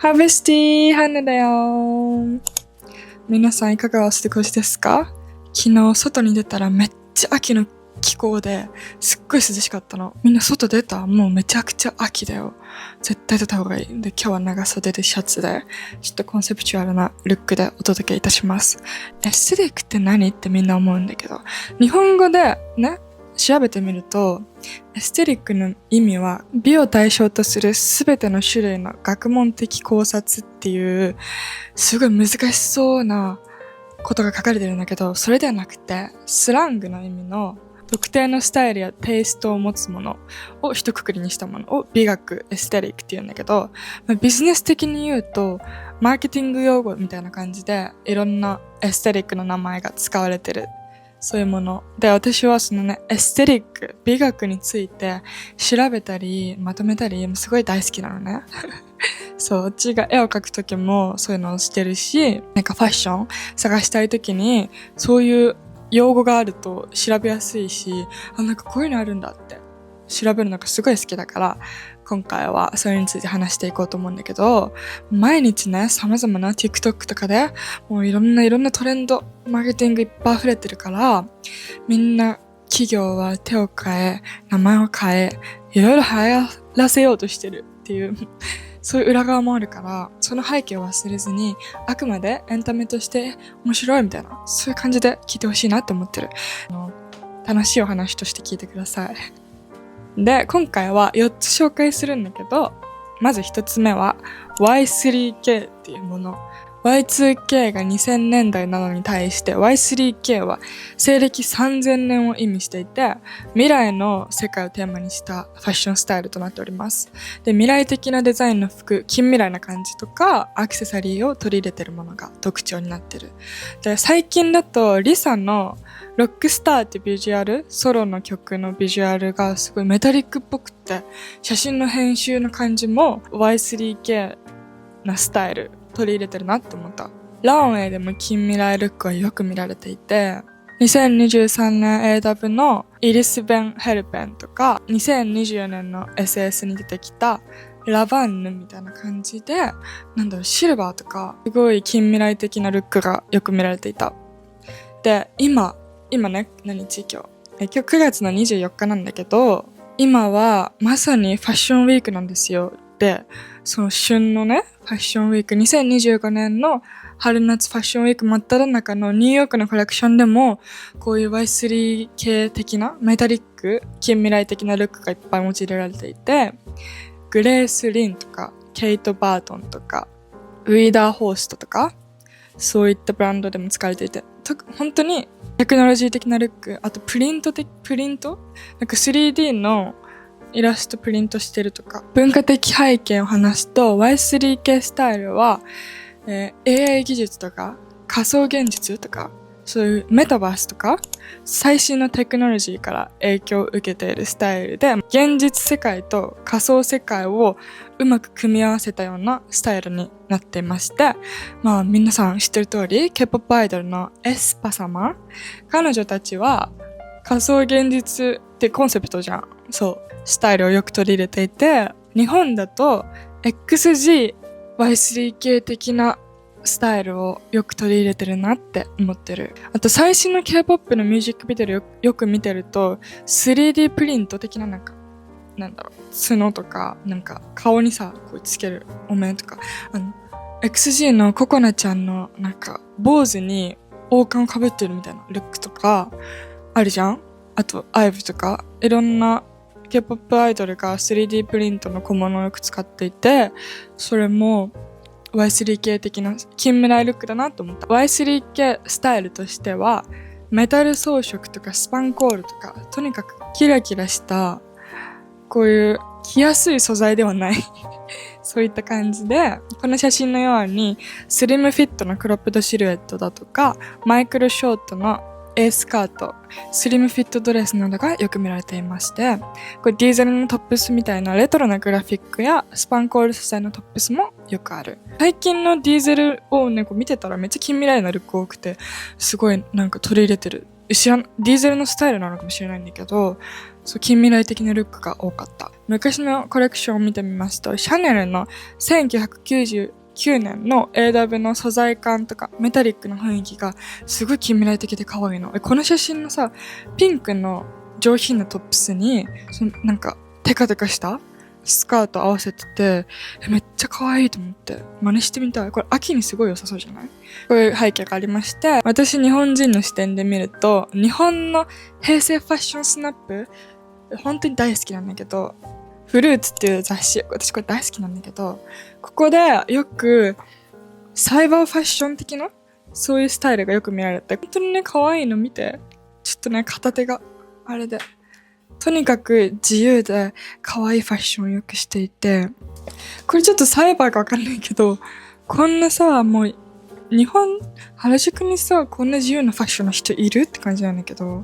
ハーベスティーハンナだよ。皆さんいかがお過ごしですか？昨日外に出たらめっちゃ秋の気候ですっごい涼しかったの。みんな外出た？もうめちゃくちゃ秋だよ。絶対出た方がいい。で、今日は長袖でシャツで、ちょっとコンセプチュアルなルックでお届けいたします。エステティックって何ってみんな思うんだけど、日本語でね、調べてみると、エステティックの意味は美を対象とするすべての種類の学問的考察っていうすごい難しそうなことが書かれてるんだけど、それではなくてスラングの意味の特定のスタイルやテイストを持つものを一括りにしたものを美学、エステティックって言うんだけど、ビジネス的に言うとマーケティング用語みたいな感じでいろんなエステティックの名前が使われてる、そういうもので、私はそのね、エステティック、美学について調べたりまとめたりすごい大好きなのねそう、うちが絵を描くときもそういうのをしてるし、なんかファッション探したいときにそういう用語があると調べやすいし、なんかこういうのあるんだって調べるのがすごい好きだから、今回はそれについて話していこうと思うんだけど、毎日ね、様々な TikTok とかでもういろんなトレンドマーケティングいっぱい溢れてるから、みんな企業は手を変え、名前を変え、いろいろ流行らせようとしてるっていうそういう裏側もあるから、その背景を忘れずに、あくまでエンタメとして面白いみたいな、そういう感じで聞いてほしいなって思ってる。楽しいお話として聞いてください。で、今回は4つ紹介するんだけど、まず1つ目は Y3K っていうもの。Y2K が2000年代なのに対して Y3K は西暦3000年を意味していて、未来の世界をテーマにしたファッションスタイルとなっております。で、未来的なデザインの服、近未来な感じとかアクセサリーを取り入れてるものが特徴になってる。で、最近だとリサのロックスターってビジュアル、ソロの曲のビジュアルがすごいメタリックっぽくて、写真の編集の感じも Y3K なスタイル取り入れてるなって思った。ランウェイでも近未来ルックはよく見られていて、2023年 AW のイリス・ベン・ヘルペンとか、2024年の SS に出てきたラバンヌみたいな感じで、シルバーとか、すごい近未来的なルックがよく見られていた。で、今ね、何日今日9月の24日なんだけど、今はまさにファッションウィークなんですよ。で、その旬のね、ファッションウィーク、2025年の春夏ファッションウィーク真っ只中のニューヨークのコレクションでも、こういう Y3 系的なメタリック、近未来的なルックがいっぱい用いられていて、グレース・リンとか、ケイト・バートンとか、ウィーダー・ホーストとか、そういったブランドでも使われていて、本当にテクノロジー的なルック、あとプリントなんか 3D のイラストプリントしてるとか、文化的背景を話すと Y3K スタイルは、AI 技術とか仮想現実とか、そういうメタバースとか最新のテクノロジーから影響を受けているスタイルで、現実世界と仮想世界をうまく組み合わせたようなスタイルになっていまして、皆さん知ってる通り K-POP アイドルのエスパ様、彼女たちは仮想現実ってコンセプトじゃん。そう、スタイルをよく取り入れていて、日本だと XG、Y3K 的なスタイルをよく取り入れてるなって思ってる。あと最新の K-POP のミュージックビデオよく見てると 3D プリント的な角とか顔にさこうつけるお面とか、XG のココナちゃんの坊主に王冠をかぶってるみたいなルックとかあるじゃん。あと IVE とかいろんな K-POP アイドルが 3D プリントの小物をよく使っていて、それも Y3K 的な近未来ルックだなと思った。 Y3K スタイルとしてはメタル装飾とかスパンコールとか、とにかくキラキラしたこういう着やすい素材ではないそういった感じで、この写真のようにスリムフィットのクロップドシルエットだとかマイクロショートのAスカート、スリムフィットドレスなどがよく見られていまして、これディーゼルのトップスみたいなレトロなグラフィックやスパンコール素材のトップスもよくある。最近のディーゼルをね、こう見てたらめっちゃ近未来なルック多くて、すごい取り入れてるディーゼルのスタイルなのかもしれないんだけど、そう、近未来的なルックが多かった。昔のコレクションを見てみますと、シャネルの1999年の AW の素材感とかメタリックの雰囲気がすごい近未来的で可愛いの。この写真のさ、ピンクの上品なトップスに、なんかテカテカしたスカート合わせてて、めっちゃ可愛いと思って、真似してみたい。これ秋にすごい良さそうじゃない？こういう背景がありまして、私日本人の視点で見ると、日本の平成ファッションスナップ、本当に大好きなんだけど、フルーツっていう雑誌、私これ大好きなんだけど、ここでよくサイバーファッション的なそういうスタイルがよく見られて、本当にね、可愛いの見て、ちょっとね、片手があれで、とにかく自由で可愛いファッションをよくしていて、これちょっとサイバーかわかんないけど、こんなさ、もう日本、原宿にさ、こんな自由なファッションの人いるって感じなんだけど、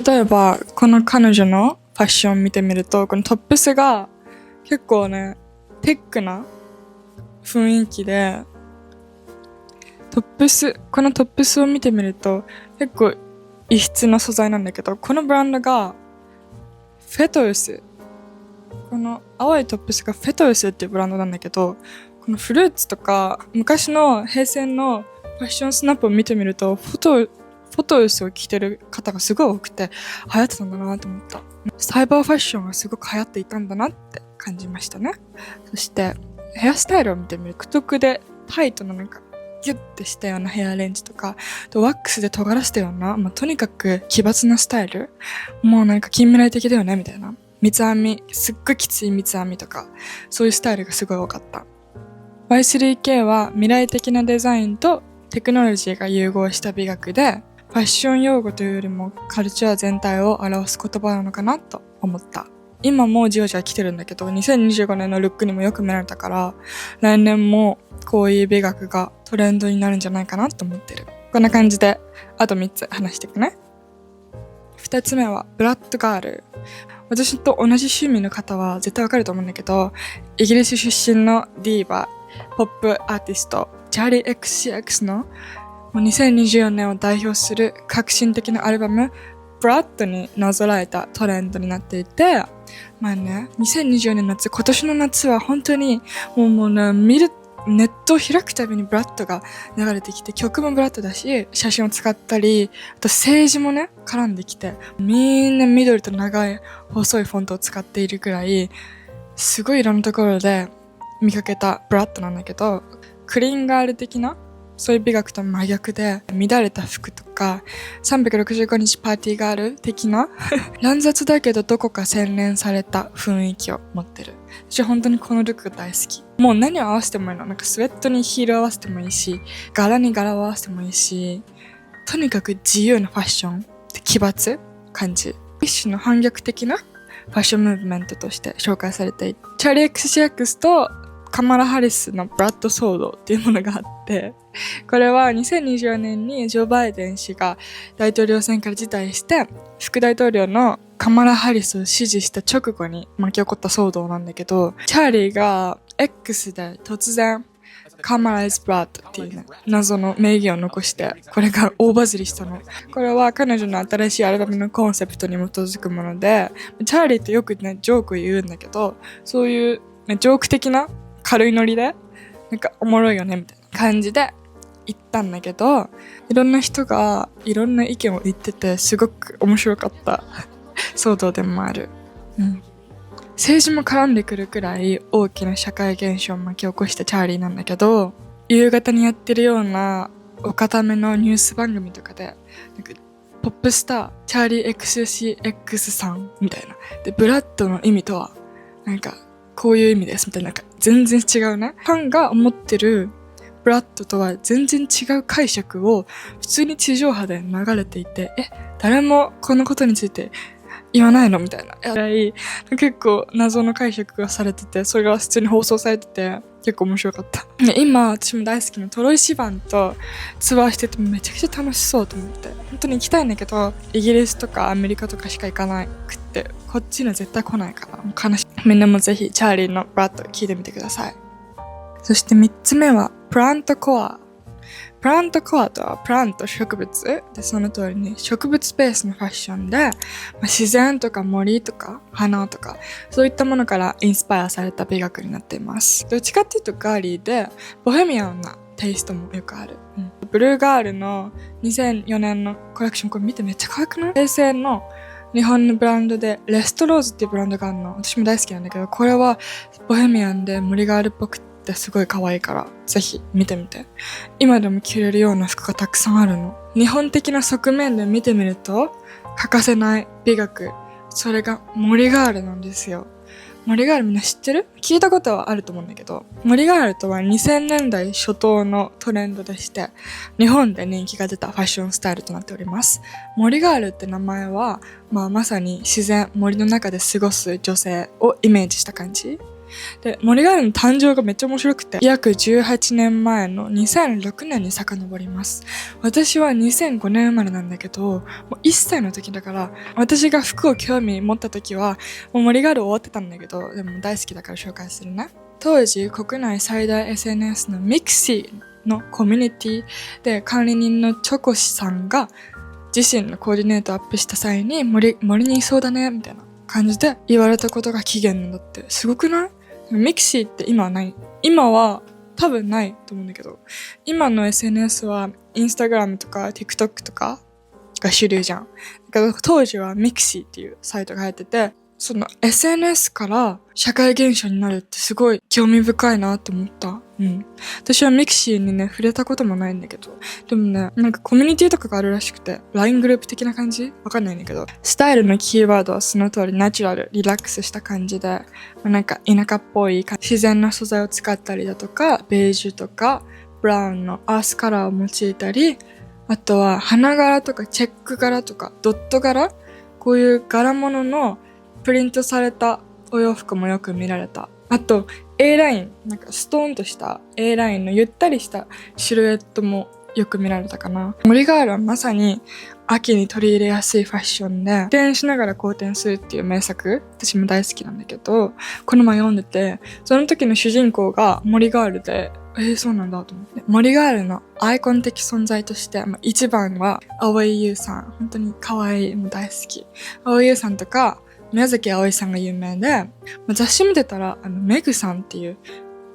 例えばこの彼女のファッション見てみると、このトップスが結構ね、テックな雰囲気で、このトップスを見てみると結構異質な素材なんだけど、このブランドがフェトウス、この青いトップスがフェトウスっていうブランドなんだけど、このフルーツとか昔の平成のファッションスナップを見てみると、フォトウスを着てる方がすごい多くて流行ってたんだなと思った。サイバーファッションがすごく流行っていたんだなって感じましたね。そしてヘアスタイルを見てみると、独特でタイトななんかギュッてしたようなヘアレンジとか、ワックスで尖らせたような、とにかく奇抜なスタイル、もうなんか近未来的だよねみたいな、三つ編み、すっごいきつい三つ編みとか、そういうスタイルがすごい多かった。Y3K は未来的なデザインとテクノロジーが融合した美学で、ファッション用語というよりもカルチャー全体を表す言葉なのかなと思った。今もじわじわ来てるんだけど、2025年のルックにもよく見られたから、来年もこういう美学がトレンドになるんじゃないかなと思ってる。こんな感じで、あと3つ話していくね。2つ目はブラッドガール。私と同じ趣味の方は絶対わかると思うんだけど、イギリス出身のディーバ、ポップアーティスト、チャーリー XCX の2024年を代表する革新的なアルバム、ブラッドになぞらえたトレンドになっていて、2024年夏、今年の夏は本当にもうね、ネットを開くたびにブラッドが流れてきて、曲もブラッドだし、写真を使ったり、あと政治もね、絡んできて、みんな緑と長い細いフォントを使っているくらい、すごいいろんなところで見かけたブラッドなんだけど、クリーンガール的なそういう美学と真逆で、乱れた服とか365日パーティーガール的な乱雑だけどどこか洗練された雰囲気を持ってる。私本当にこのルックが大好き。もう何を合わせてもいいの。なんかスウェットにヒール合わせてもいいし、柄に柄を合わせてもいいし、とにかく自由なファッションで奇抜感じ。一種の反逆的なファッションムーブメントとして紹介されていて、チャーリー XCX とカマラ・ハリスのブラッドソードっていうものがあって、これは2024年にジョー・バイデン氏が大統領選から辞退して副大統領のカマラ・ハリスを支持した直後に巻き起こった騒動なんだけど、チャーリーが X で突然カマラ is blood っていうね、謎の名言を残して、これが大バズりしたの。これは彼女の新しいアルバムのコンセプトに基づくもので、チャーリーってよくね、ジョークを言うんだけど、そういう、ね、ジョーク的な軽いノリで、なんかおもろいよねみたいな感じで言ったんだけど、いろんな人がいろんな意見を言ってて、すごく面白かった騒動でもある。政治も絡んでくるくらい大きな社会現象を巻き起こしたチャーリーなんだけど、夕方にやってるようなお固めのニュース番組とかで、なんかポップスターチャーリー XCX さんみたいなで、ブラッドの意味とはなんかこういう意味ですみたいな、なんか全然違うね。ファンが思ってるブラッドとは全然違う解釈を普通に地上波で流れていて、誰もこのことについて言わないのみたいな。結構謎の解釈がされてて、それが普通に放送されてて、結構面白かった。今私も大好きなトロイ・シバンとツアーしててめちゃくちゃ楽しそうと思って、本当に行きたいんだけど、イギリスとかアメリカとかしか行かなくって、こっちには絶対来ないから悲しい。みんなもぜひチャーリーのブラッド聞いてみてください。そして3つ目はプラントコア。プラントコアとはプラント植物で、その通りに植物ベースのファッションで、自然とか森とか花とかそういったものからインスパイアされた美学になっています。どっちかっていうとガーリーでボヘミアンなテイストもよくある、ブルーガールの2004年のコレクション、これ見てめっちゃ可愛くない？平成の日本のブランドでレストローズっていうブランドがあるの。私も大好きなんだけど、これはボヘミアンで森ガールっぽくてすごい可愛いからぜひ見てみて。今でも着れるような服がたくさんあるの。日本的な側面で見てみると欠かせない美学、それが森ガールなんですよ。森ガールみんな知ってる？聞いたことはあると思うんだけど、森ガールとは2000年代初頭のトレンドでして、日本で人気が出たファッションスタイルとなっております。森ガールって名前は、まさに自然、森の中で過ごす女性をイメージした感じ。で、森ガールの誕生がめっちゃ面白くて、約18年前の2006年に遡ります。私は2005年生まれなんだけど、もう1歳の時だから、私が服を興味持った時は、もう森ガール終わってたんだけど、でも大好きだから紹介するね。当時、国内最大 SNS のミクシーのコミュニティで管理人のチョコシさんが自身のコーディネートをアップした際に森にいそうだね、みたいな感じで言われたことが起源なんだって。すごくない？ミクシーって今はない。今は多分ないと思うんだけど、今の SNS はインスタグラムとか TikTok とかが主流じゃん。だから当時はミクシーっていうサイトが入ってて、その SNS から社会現象になるってすごい興味深いなって思った。私はミクシーにね、触れたこともないんだけど、でもね、なんかコミュニティとかがあるらしくて、LINE グループ的な感じ？わかんないんだけど、スタイルのキーワードはその通りナチュラル、リラックスした感じで、なんか田舎っぽい自然な素材を使ったりだとか、ベージュとか、ブラウンのアースカラーを用いたり、あとは花柄とかチェック柄とかドット柄、こういう柄物のプリントされたお洋服もよく見られた。あと A ライン、なんかストーンとした A ラインのゆったりしたシルエットもよく見られたかな。森ガールはまさに秋に取り入れやすいファッションで、転転しながら好転するっていう名作、私も大好きなんだけど、この前読んでて、その時の主人公が森ガールで、そうなんだと思って。森ガールのアイコン的存在として、一番は蒼井優さん。本当に可愛い、もう大好き。蒼井優さんとか、宮崎あおいさんが有名で、雑誌見てたら、メグさんっていう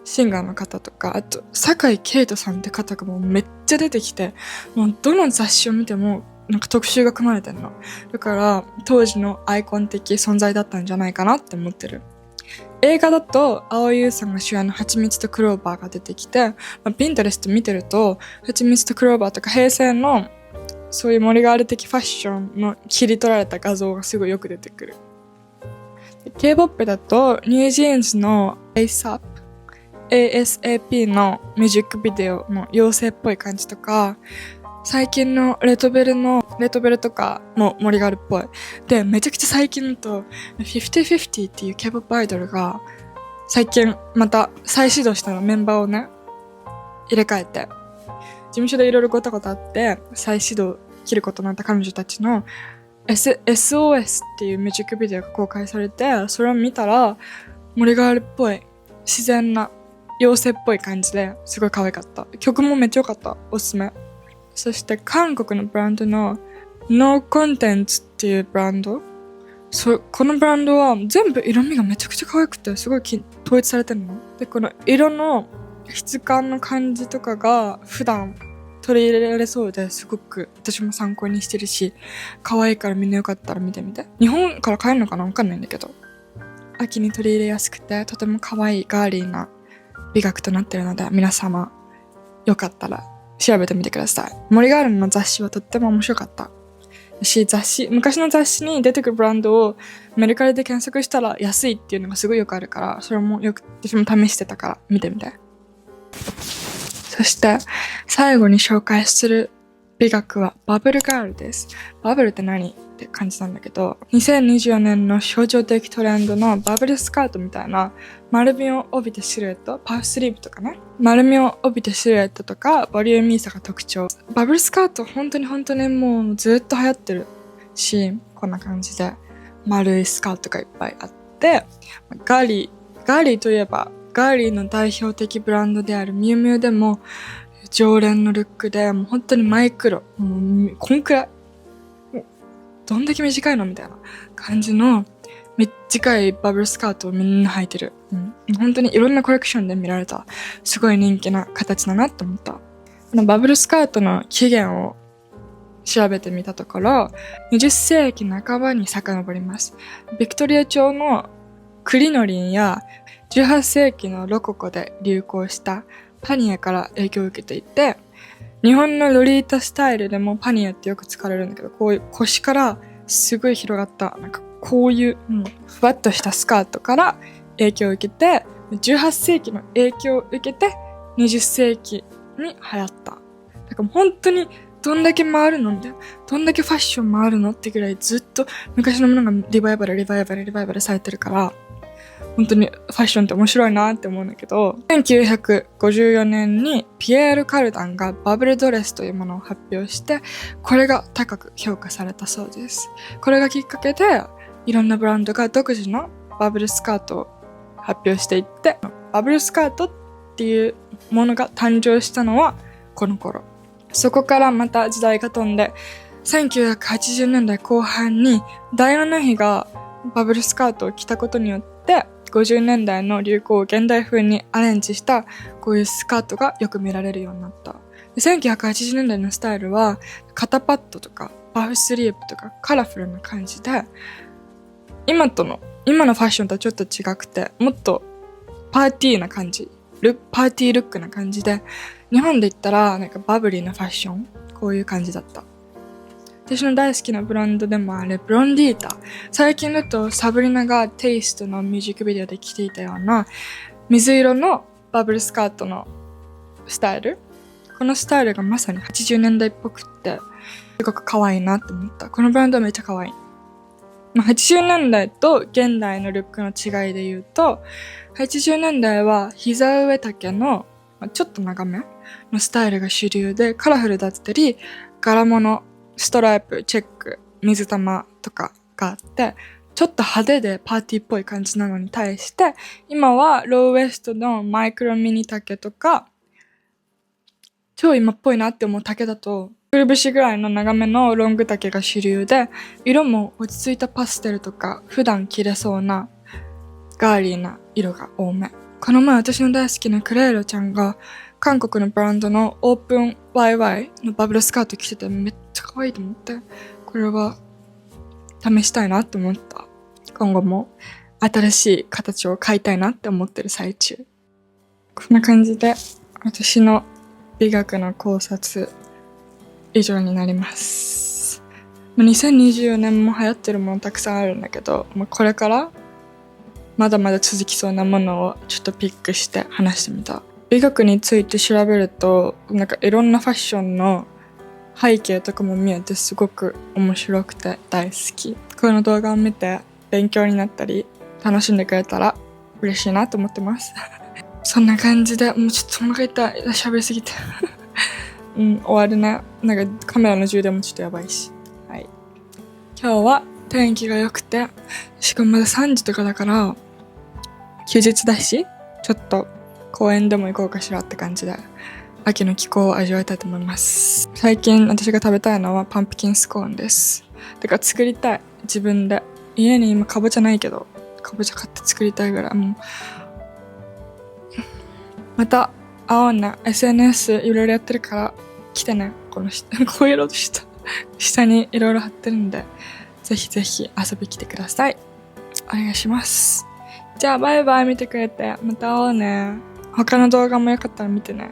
シンガーの方とか、あと、酒井圭人さんって方がもうめっちゃ出てきて、もうどの雑誌を見ても、なんか特集が組まれてんの。だから、当時のアイコン的存在だったんじゃないかなって思ってる。映画だと、蒼井優さんが主演の蜂蜜とクローバーが出てきて、ピンタレスト見てると、蜂蜜とクローバーとか平成の、そういう森ガール的ファッションの切り取られた画像がすごいよく出てくる。K-POP だと、ニュージーンズの ASAP のミュージックビデオの妖精っぽい感じとか、最近のレトベルとかも森ガールっぽい。で、めちゃくちゃ最近だと、5050っていう K-POP アイドルが、最近また再始動したの、メンバーをね、入れ替えて。事務所でいろいろごたごたあって、再始動切ることになった彼女たちの、SOS っていうミュージックビデオが公開されて、それを見たら、森ガールっぽい、自然な、妖精っぽい感じですごい可愛かった。曲もめっちゃ良かった。おすすめ。そして韓国のブランドの No Contents っていうブランド。このブランドは全部色味がめちゃくちゃ可愛くて、すごい統一されてるの。で、この色の質感の感じとかが普段取り入れられそうですごく私も参考にしてるし、可愛いからみんなよかったら見てみて。日本から買えるのかなわかんないんだけど。秋に取り入れやすくてとても可愛いガーリーな美学となっているので、皆様よかったら調べてみてください。森ガールの雑誌はとっても面白かった。昔の雑誌に出てくるブランドをメルカリで検索したら安いっていうのがすごいよくあるから、それも私も試してたから見てみて。そして最後に紹介する美学はバブルガールです。バブルって何って感じなんだけど、2024年の象徴的トレンドのバブルスカートみたいな丸みを帯びたシルエット、パフスリーブとかね、丸みを帯びたシルエットとかボリューミーさが特徴。バブルスカート本当にもうずっと流行ってるし、こんな感じで丸いスカートがいっぱいあって、ガーリーといえばガーリーの代表的ブランドであるミュウミュウでも常連のルックで、もう本当にマイクロ。もうこんくらい。どんだけ短いのみたいな感じの短いバブルスカートをみんな履いてる。本当にいろんなコレクションで見られた。すごい人気な形だなって思った。バブルスカートの起源を調べてみたところ、20世紀半ばに遡ります。ビクトリア朝のクリノリンや18世紀のロココで流行したパニエから影響を受けていて、日本のロリータスタイルでもパニエってよく使われるんだけど、こういう腰からすごい広がった、なんかこういう、ふわっとしたスカートから影響を受けて、18世紀の影響を受けて20世紀に流行った。だから本当にどんだけ回るのみたいな。どんだけファッション回るのってぐらいずっと昔のものがリバイバルされてるから、本当にファッションって面白いなって思うんだけど、1954年にピエール・カルダンがバブルドレスというものを発表して、これが高く評価されたそうです。これがきっかけで、いろんなブランドが独自のバブルスカートを発表していって、バブルスカートっていうものが誕生したのはこの頃。そこからまた時代が飛んで、1980年代後半にダイアナ妃がバブルスカートを着たことによって、50年代の流行を現代風にアレンジしたこういうスカートがよく見られるようになった。1980年代のスタイルは肩パッドとかパフスリーブとかカラフルな感じで、今のファッションとはちょっと違くて、もっとパーティーな感じ、パーティールックな感じで、日本で言ったらなんかバブリーなファッション、こういう感じだった。私の大好きなブランドでもあれ、ブロンディータ。最近だとサブリナがテイストのミュージックビデオで着ていたような水色のバブルスカートのスタイル。このスタイルがまさに80年代っぽくって、すごく可愛いなって思った。このブランドはめっちゃ可愛い。80年代と現代のルックの違いで言うと、80年代は膝上丈のちょっと長めのスタイルが主流で、カラフルだったり、柄物、ストライプ、チェック、水玉とかがあって、ちょっと派手でパーティーっぽい感じなのに対して、今はローウエストのマイクロミニ丈とか、超今っぽいなって思う丈だと、くるぶしぐらいの長めのロング丈が主流で、色も落ち着いたパステルとか、普段着れそうなガーリーな色が多め。この前私の大好きなクレイロちゃんが、韓国のブランドのオープン YY のバブルスカート着ててめっちゃ可愛いと思って、これは試したいなって思った。今後も新しい形を買いたいなって思ってる最中。こんな感じで私の美学の考察以上になります。2024年も流行ってるものたくさんあるんだけど、これからまだまだ続きそうなものをちょっとピックして話してみた。美学について調べると、なんかいろんなファッションの背景とかも見えてすごく面白くて大好き。この動画を見て勉強になったり楽しんでくれたら嬉しいなと思ってます。そんな感じで、もうちょっとお腹痛い。喋りすぎて。終わるね。なんかカメラの充電もちょっとやばいし。はい。今日は天気が良くて、しかもまだ3時とかだから、休日だし、ちょっと公園でも行こうかしらって感じで、秋の気候を味わいたいと思います。最近私が食べたいのはパンプキンスコーンです。だから作りたい。自分で。家に今かぼちゃないけど、かぼちゃ買って作りたいぐらい。また会おうね。SNS いろいろやってるから来てね。こういうの下にいろいろ貼ってるんで、ぜひぜひ遊び来てください。お願いします。じゃあバイバイ見てくれて、また会おうね。他の動画もよかったら見てね。